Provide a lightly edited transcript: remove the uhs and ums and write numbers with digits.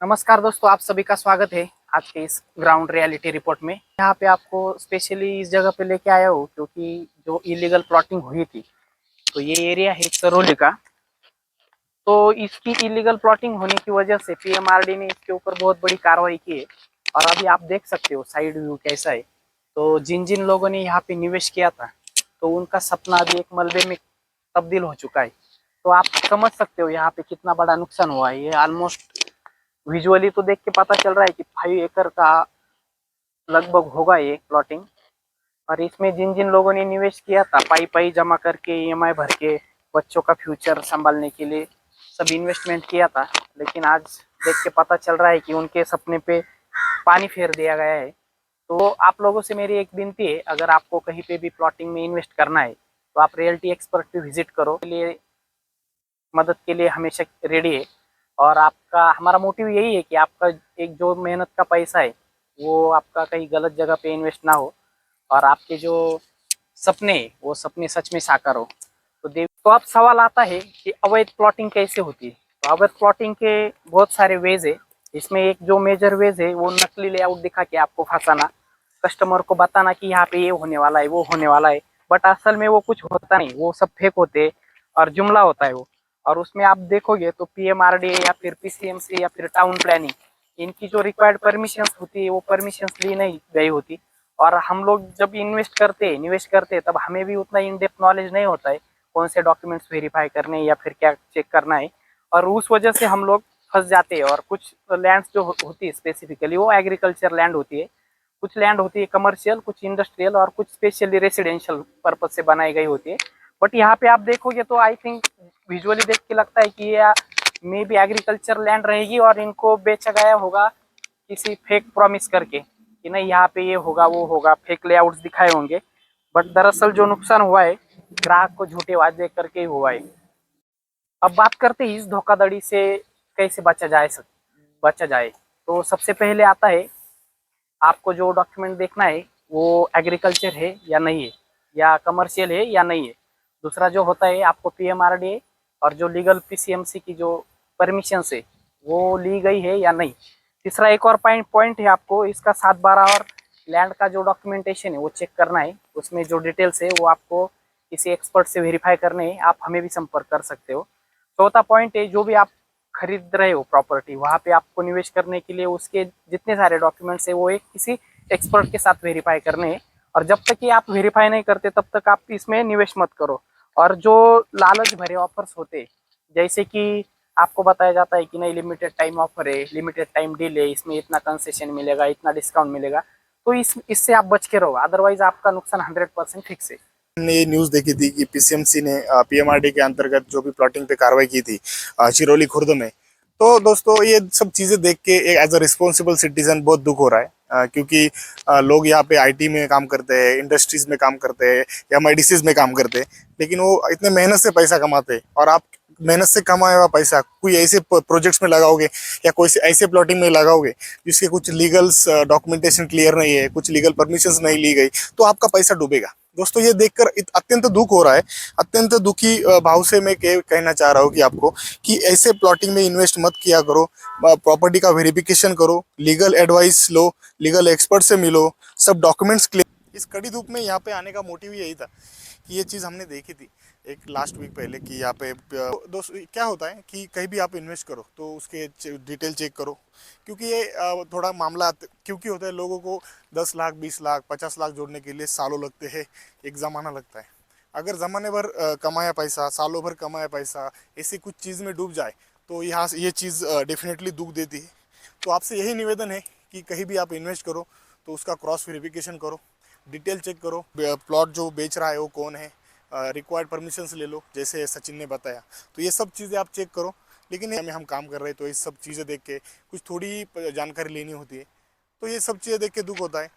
नमस्कार दोस्तों, आप सभी का स्वागत है आज के इस ग्राउंड रियलिटी रिपोर्ट में। यहाँ पे आपको स्पेशली इस जगह पे लेके आया हूँ क्योंकि जो इलीगल प्लॉटिंग हुई थी, तो ये एरिया है करौली का। तो इसकी इलीगल प्लॉटिंग होने की वजह से पीएमआरडी ने इसके ऊपर बहुत बड़ी कार्रवाई की है। और अभी आप देख सकते हो साइड व्यू कैसा है। तो जिन जिन लोगों ने यहाँ पे निवेश किया था, तो उनका सपना अभी एक मलबे में तब्दील हो चुका है। तो आप समझ सकते हो यहाँ पे कितना बड़ा नुकसान हुआ है। ये ऑलमोस्ट विजुअली तो देख के पता चल रहा है कि 5 एकड़ का लगभग होगा ये प्लॉटिंग। और इसमें जिन जिन लोगों ने निवेश किया था, पाई पाई जमा करके, ईएमआई भर के, बच्चों का फ्यूचर संभालने के लिए सब इन्वेस्टमेंट किया था, लेकिन आज देख के पता चल रहा है कि उनके सपने पे पानी फेर दिया गया है। तो आप लोगों से मेरी एक विनती है, अगर आपको कहीं पे भी प्लॉटिंग में इन्वेस्ट करना है तो आप रियल्टी एक्सपर्ट पे विजिट करो। लिए मदद के लिए हमेशा रेडी है। और आपका हमारा मोटिव यही है कि आपका एक जो मेहनत का पैसा है वो आपका कहीं गलत जगह पे इन्वेस्ट ना हो, और आपके जो सपने वो सपने सच में साकार हो। तो अब सवाल आता है कि अवैध प्लॉटिंग कैसे होती है। तो अवैध प्लॉटिंग के बहुत सारे वेज है। इसमें एक जो मेजर वेज है वो नकली लेआउट दिखा के आपको फंसाना, कस्टमर को बताना कि यहाँ पे ये होने वाला है, वो होने वाला है, बट असल में वो कुछ होता नहीं, वो सब फेक होते हैं और जुमला होता है वो। और उसमें आप देखोगे तो पीएमआरडी या फिर पीसीएमसी या फिर टाउन प्लानिंग, इनकी जो रिक्वायर्ड परमिशन होती है वो परमिशन ली नहीं गई होती। और हम लोग जब निवेश करते हैं तब हमें भी उतना इन डेप्थ नॉलेज नहीं होता है कौन से डॉक्यूमेंट्स वेरीफाई करने या फिर क्या चेक करना है। और उस वजह से हम लोग फंस जाते हैं। और कुछ लैंड्स जो होती है स्पेसिफिकली वो एग्रीकल्चर लैंड होती है, कुछ लैंड होती है कमर्शियल, कुछ इंडस्ट्रियल और कुछ स्पेशली रेसिडेंशियल पर्पज से बनाई गई होती है। बट यहाँ पे आप देखोगे तो आई थिंक विजुअली देख के लगता है कि ये मे बी एग्रीकल्चर लैंड रहेगी और इनको बेचा गया होगा किसी फेक प्रॉमिस करके कि नहीं यहाँ पे ये होगा वो होगा, फेक लेआउट्स दिखाए होंगे। बट दरअसल जो नुकसान हुआ है ग्राहक को झूठे वादे करके ही हुआ है। अब बात करते हैं इस धोखाधड़ी से कैसे बचा जाए। तो सबसे पहले आता है आपको जो डॉक्यूमेंट देखना है वो एग्रीकल्चर है या नहीं है, या कमर्शियल है या नहीं है। दूसरा जो होता है आपको पीएमआरडी और जो लीगल पीसीएमसी की जो परमिशन है वो ली गई है या नहीं। तीसरा एक और पॉइंट है, आपको इसका 7/12 और लैंड का जो डॉक्यूमेंटेशन है वो चेक करना है। उसमें जो डिटेल्स है वो आपको किसी एक्सपर्ट से वेरीफाई करने हैं, आप हमें भी संपर्क कर सकते हो। चौथा पॉइंट है, जो भी आप खरीद रहे हो प्रॉपर्टी, वहाँ पे आपको निवेश करने के लिए उसके जितने सारे डॉक्यूमेंट्स है वो एक किसी एक्सपर्ट के साथ वेरीफाई करने हैं। और जब तक कि आप वेरीफाई नहीं करते तब तक आप इसमें निवेश मत करो। और जो लालच भरे ऑफर्स होते, जैसे कि आपको बताया जाता है कि नहीं लिमिटेड टाइम ऑफर है, लिमिटेड टाइम डील है, इसमें इतना कंसेशन मिलेगा, इतना डिस्काउंट मिलेगा, तो इससे आप बच के रहो, अदरवाइज आपका नुकसान 100% फिक्स है। हमने ये न्यूज़ देखी थी कि पीसीएमसी ने पीएमआरडी के अंतर्गत जो भी प्लॉटिंग पे कार्रवाई की थी चिरौली खुर्द में। तो दोस्तों ये सब चीज़ें देख के एक एज अ रिस्पॉन्सिबल सिटीजन बहुत दुख हो रहा है, क्योंकि लोग यहाँ पे आईटी में काम करते हैं, इंडस्ट्रीज में काम करते हैं या मेडिसिन में काम करते हैं, लेकिन वो इतने मेहनत से पैसा कमाते हैं। और आप मेहनत से कमाया हुआ पैसा कोई ऐसे प्रोजेक्ट्स में लगाओगे या कोई ऐसे प्लॉटिंग में लगाओगे जिसके कुछ लीगल्स डॉक्यूमेंटेशन क्लियर नहीं है, कुछ लीगल परमिशंस नहीं ली गई, तो आपका पैसा डूबेगा। दोस्तों ये देखकर अत्यंत दुख हो रहा है। अत्यंत दुखी भाव से मैं कहना चाह रहा हूँ कि आपको कि ऐसे प्लॉटिंग में इन्वेस्ट मत किया करो। प्रॉपर्टी का वेरिफिकेशन करो, लीगल एडवाइस लो, लीगल एक्सपर्ट से मिलो, सब डॉक्यूमेंट्स क्लियर। इस कड़ी धूप में यहाँ पे आने का मोटिव यही था कि ये चीज़ हमने देखी थी एक लास्ट वीक पहले कि यहाँ पे दोस्त क्या होता है कि कहीं भी आप इन्वेस्ट करो तो उसके डिटेल चेक करो, क्योंकि ये थोड़ा मामला क्योंकि होता है लोगों को 10 लाख 20 लाख 50 लाख जोड़ने के लिए सालों लगते हैं, एक ज़माना लगता है। अगर ज़माने भर कमाया पैसा, सालों भर कमाया पैसा ऐसी कुछ चीज़ में डूब जाए तो यहाँ ये चीज़ डेफिनेटली दुख देती है। तो आपसे यही निवेदन है कि कहीं भी आप इन्वेस्ट करो तो उसका क्रॉस वेरिफिकेशन करो, डिटेल चेक करो, प्लॉट जो बेच रहा है वो कौन है, रिक्वायर्ड परमिशंस ले लो जैसे सचिन ने बताया। तो ये सब चीज़ें आप चेक करो। लेकिन हमें हम काम कर रहे हैं तो ये सब चीज़ें देख के कुछ थोड़ी जानकारी लेनी होती है, तो ये सब चीज़ें देख के दुख होता है।